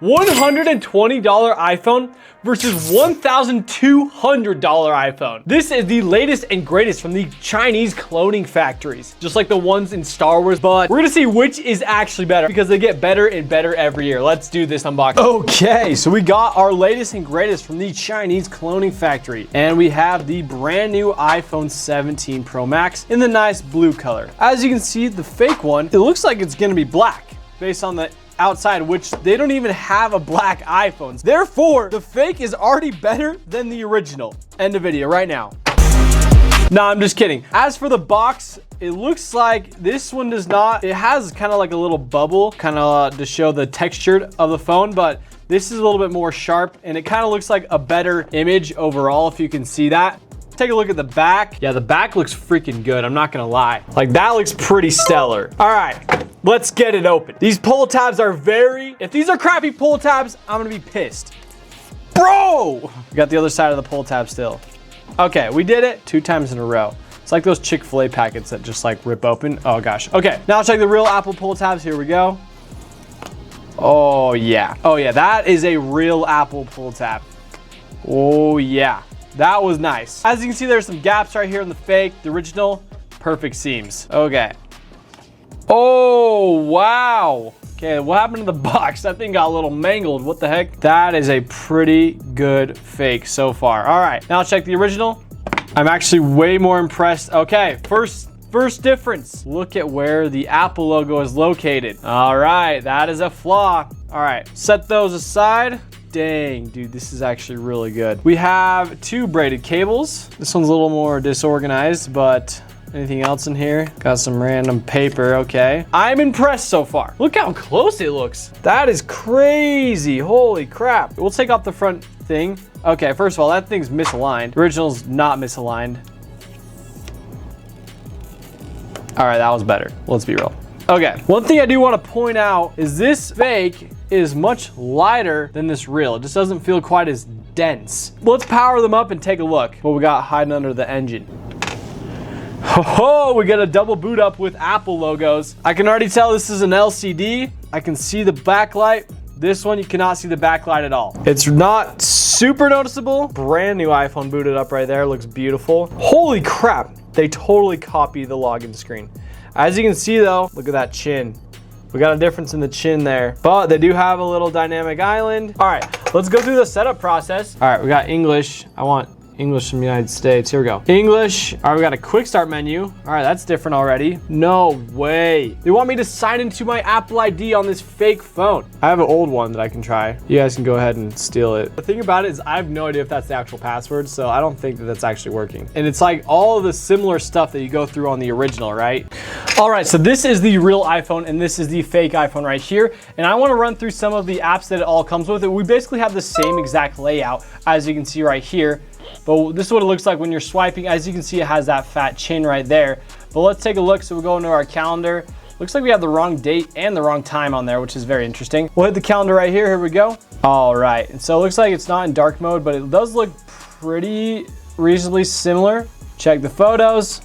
$120 iPhone versus $1,200 iPhone. This is the latest and greatest from the Chinese cloning factories, just like the ones in Star Wars, but we're gonna see which is actually better because they get better and better every year. Let's do this unboxing. Okay, so we got our latest and greatest from the Chinese cloning factory, and we have the brand new iPhone 17 Pro Max in the nice blue color. As you can see, the fake one, it looks like it's gonna be black based on the outside, which they don't even have a black iPhone. Therefore, the fake is already better than the original. End of video right now. No, I'm just kidding. As for the box, it looks like this one does not. It has kind of like a little bubble, kind of to show the texture of the phone, but this is a little bit more sharp and it kind of looks like a better image overall, if you can see that. Take a look at the back. Yeah, the back looks freaking good. I'm not gonna lie. Like, that looks pretty stellar. All right, let's get it open. These pull tabs are if these are crappy pull tabs, I'm gonna be pissed. Bro! We got the other side of the pull tab still. Okay, we did it 2 times in a row. It's like those Chick-fil-A packets that just like rip open. Oh gosh. Okay, now check the real Apple pull tabs. Here we go. Oh yeah. Oh yeah, that is a real Apple pull tab. Oh yeah. That was nice. As you can see, there's some gaps right here in the fake. The original, perfect seams. Okay. Oh, wow. Okay, what happened to the box? That thing got a little mangled. What the heck? That is a pretty good fake so far. All right, now check the original. I'm actually way more impressed. Okay, first difference. Look at where the Apple logo is located. All right, that is a flaw. All right, set those aside. Dang, dude, this is actually really good. We have 2 braided cables. This one's a little more disorganized, but anything else in here? Got some random paper, okay. I'm impressed so far. Look how close it looks. That is crazy, holy crap. We'll take off the front thing. Okay, first of all, that thing's misaligned. The original's not misaligned. All right, that was better. Let's be real. Okay, one thing I do want to point out is this fake is much lighter than this real. It just doesn't feel quite as dense. Let's power them up and take a look what we got hiding under the engine. Oh, we got a double boot up with Apple logos. I can already tell this is an LCD. I can see the backlight. This one, you cannot see the backlight at all. It's not super noticeable. Brand new iPhone booted up right there. Looks beautiful. Holy crap. They totally copy the login screen. As you can see though, look at that chin. We got a difference in the chin there, but they do have a little dynamic island. All right, let's go through the setup process. All right, we got English. I want English from the United States. Here we go. English. All right, we got a quick start menu. All right, that's different already. No way. They want me to sign into my Apple ID on this fake phone. I have an old one that I can try. You guys can go ahead and steal it. The thing about it is I have no idea if that's the actual password, so I don't think that that's actually working. And it's like all of the similar stuff that you go through on the original, right? All right, so this is the real iPhone and this is the fake iPhone right here. And I want to run through some of the apps that it all comes with. We basically have the same exact layout as you can see right here. But this is what it looks like when you're swiping. As you can see, it has that fat chin right there. But let's take a look. So we'll go into our calendar. Looks like we have the wrong date and the wrong time on there, which is very interesting. We'll hit the calendar right here. Here we go. All right. And so it looks like it's not in dark mode, but it does look pretty reasonably similar. Check the photos.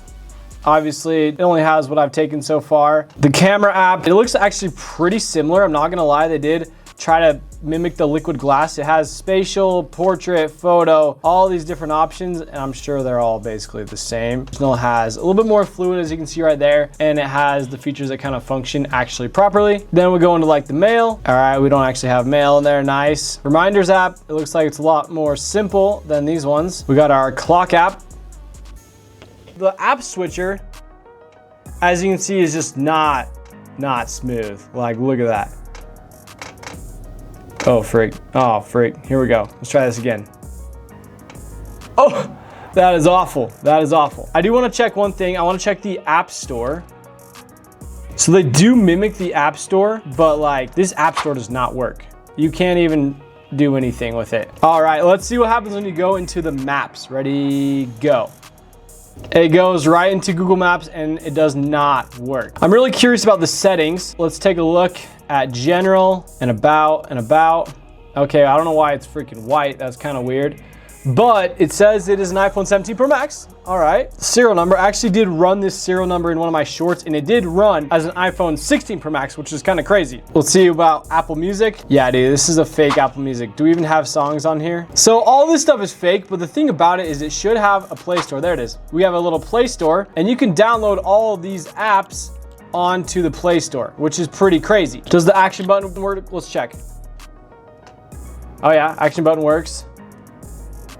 Obviously, it only has what I've taken so far. The camera app, it looks actually pretty similar. I'm not gonna lie, they did try to mimic the liquid glass. It has spatial, portrait, photo, all these different options, and I'm sure they're all basically the same. It still has a little bit more fluid, as you can see right there, and it has the features that kind of function actually properly. Then we go into like the mail. All right, we don't actually have mail in there, nice. Reminders app, it looks like it's a lot more simple than these ones. We got our clock app. The app switcher, as you can see, is just not smooth. Like, look at that. Oh, freak. Oh, freak. Here we go. Let's try this again. Oh, that is awful. That is awful. I do want to check one thing. I want to check the App Store. So they do mimic the App Store, but like this App Store does not work. You can't even do anything with it. All right, let's see what happens when you go into the maps. Ready, go. It goes right into Google Maps and it does not work. I'm really curious about the settings. Let's take a look at general and about. Okay, I don't know why it's freaking white. That's kind of weird. but it says it is an iPhone 17 Pro Max. All right. Serial number. I actually did run this serial number in one of my shorts, and it did run as an iPhone 16 Pro Max, which is kind of crazy. Let's see about Apple Music. Yeah, dude, this is a fake Apple Music. Do we even have songs on here? So all this stuff is fake, but the thing about it is it should have a Play Store. There it is. We have a little Play Store, and you can download all of these apps onto the Play Store, which is pretty crazy. Does the action button work? Let's check. Oh yeah, action button works.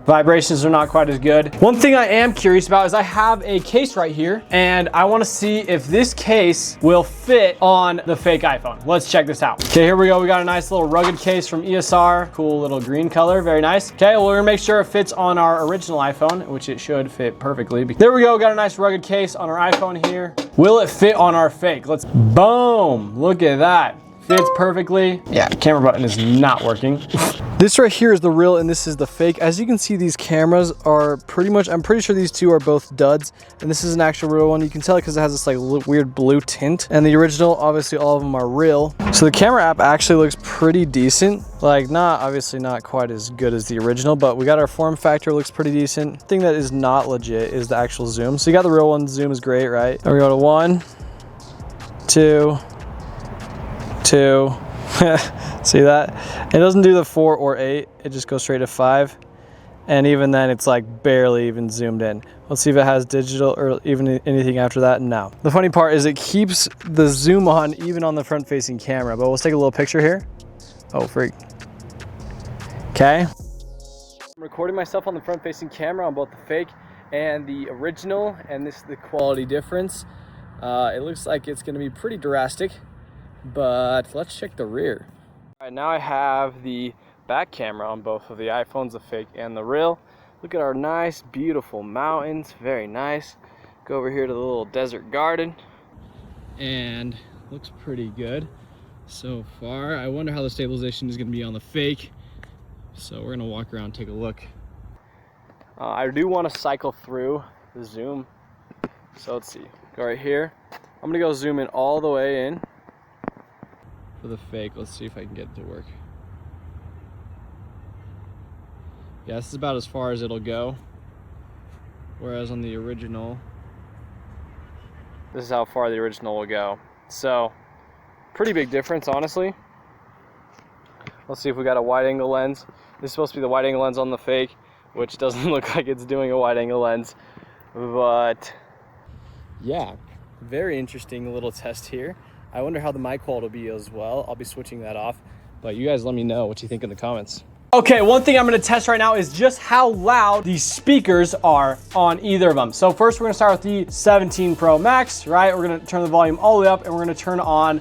Vibrations are not quite as good. One thing I am curious about is I have a case right here, and I want to see if this case will fit on the fake iPhone. Let's check this out. Okay, here we go. We got a nice little rugged case from ESR. Cool little green color, very nice. Okay, well, we're gonna make sure it fits on our original iPhone, which it should fit perfectly. There we go, got a nice rugged case on our iPhone here. Will it fit on our fake? Let's, boom, look at that. Fits perfectly. Yeah, camera button is not working. This right here is the real and this is the fake. As you can see, these cameras are pretty much, I'm pretty sure these two are both duds. And this is an actual real one. You can tell it because it has this like weird blue tint. And the original, obviously all of them are real. So the camera app actually looks pretty decent. Like obviously not quite as good as the original, but we got our form factor, looks pretty decent. The thing that is not legit is the actual zoom. So you got the real one, zoom is great, right? And we go to 1, 2, 2. See that? It doesn't do the 4 or 8. It just goes straight to 5. And even then, it's like barely even zoomed in. Let's see if it has digital or even anything after that. No. The funny part is it keeps the zoom on even on the front-facing camera. But let's take a little picture here. Oh, freak. Okay. I'm recording myself on the front-facing camera on both the fake and the original, and this is the quality difference. It looks like it's going to be pretty drastic. But let's check the rear. All right, now I have the back camera on both of the iPhones, the fake and the real. Look at our nice, beautiful mountains, very nice. Go over here to the little desert garden, and looks pretty good so far. I wonder how the stabilization is gonna be on the fake. So we're gonna walk around and take a look. I do wanna cycle through the zoom. So let's see, go right here. I'm gonna go zoom in all the way in. For the fake, let's see if I can get it to work. Yeah, this is about as far as it'll go. Whereas on the original, this is how far the original will go. So, pretty big difference, honestly. Let's see if we got a wide angle lens. This is supposed to be the wide angle lens on the fake, which doesn't look like it's doing a wide angle lens. But, yeah, very interesting little test here. I wonder how the mic quality will be as well. I'll be switching that off, but you guys let me know what you think in the comments. Okay, one thing I'm gonna test right now is just how loud these speakers are on either of them. So first we're gonna start with the 17 Pro Max, right? We're gonna turn the volume all the way up and we're gonna turn on.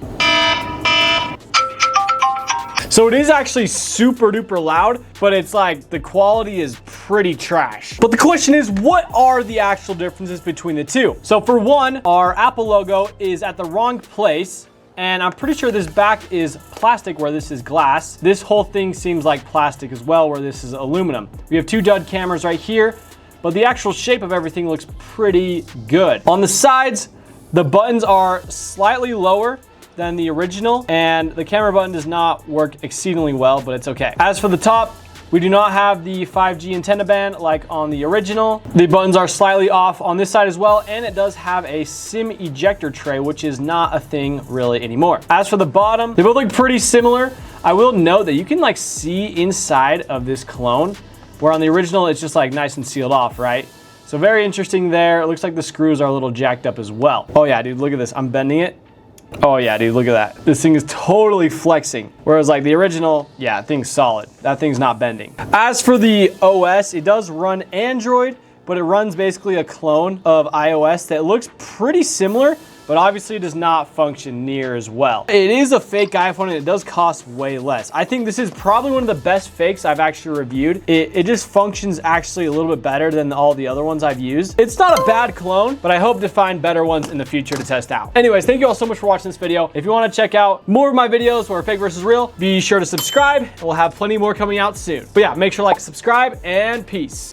So it is actually super duper loud, but it's like the quality is pretty trash. But the question is, what are the actual differences between the two? So for one, our Apple logo is at the wrong place, and I'm pretty sure this back is plastic where this is glass. This whole thing seems like plastic as well where this is aluminum. We have two dud cameras right here, but the actual shape of everything looks pretty good. On the sides, the buttons are slightly lower than the original, and the camera button does not work exceedingly well, but it's okay. As for the top, we do not have the 5G antenna band like on the original. The buttons are slightly off on this side as well, and it does have a SIM ejector tray, which is not a thing really anymore. As for the bottom, they both look pretty similar. I will note that you can like see inside of this clone, where on the original it's just like nice and sealed off, right? So very interesting there. It looks like the screws are a little jacked up as well. Oh yeah, dude, look at this. I'm bending it. Oh yeah, dude, look at that. This thing is totally flexing. Whereas like the original, yeah, that thing's solid. That thing's not bending. As for the OS, it does run Android, but it runs basically a clone of iOS that looks pretty similar, but obviously does not function near as well. It is a fake iPhone and it does cost way less. I think this is probably one of the best fakes I've actually reviewed. It just functions actually a little bit better than all the other ones I've used. It's not a bad clone, but I hope to find better ones in the future to test out. Anyways, thank you all so much for watching this video. If you wanna check out more of my videos where fake versus real, be sure to subscribe and we'll have plenty more coming out soon. But yeah, make sure to like, subscribe, and peace.